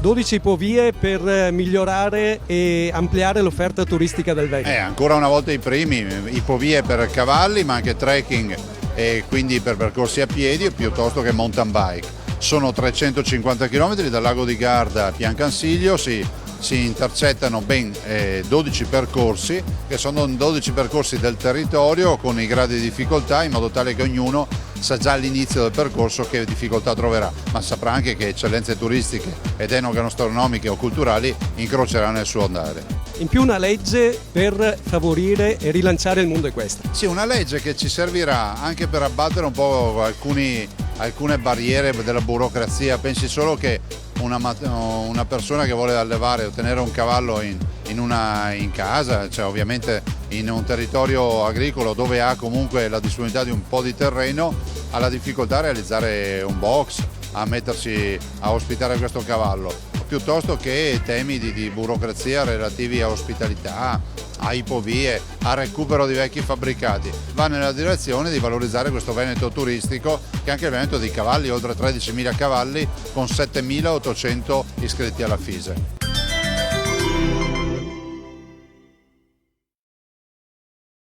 12 ipovie per migliorare e ampliare l'offerta turistica del Veneto. Ancora una volta i primi, ipovie per cavalli ma anche trekking e quindi per percorsi a piedi piuttosto che mountain bike. Sono 350 km dal lago di Garda a Piancansiglio, si intercettano ben 12 percorsi che sono 12 percorsi del territorio con i gradi di difficoltà in modo tale che ognuno sa già all'inizio del percorso che difficoltà troverà, ma saprà anche che eccellenze turistiche ed enogastronomiche o culturali incrocerà nel suo andare. In più una legge per favorire e rilanciare il mondo equestre. Sì, una legge che ci servirà anche per abbattere un po' alcune barriere della burocrazia. Pensi solo che una persona che vuole allevare o tenere un cavallo in casa, cioè ovviamente in un territorio agricolo dove ha comunque la disponibilità di un po' di terreno, ha la difficoltà a realizzare un box, a mettersi a ospitare questo cavallo, piuttosto che temi di burocrazia relativi a ospitalità, a ipovie, a recupero di vecchi fabbricati. Va nella direzione di valorizzare questo Veneto turistico, che è anche il Veneto dei cavalli, oltre 13.000 cavalli con 7.800 iscritti alla FISE.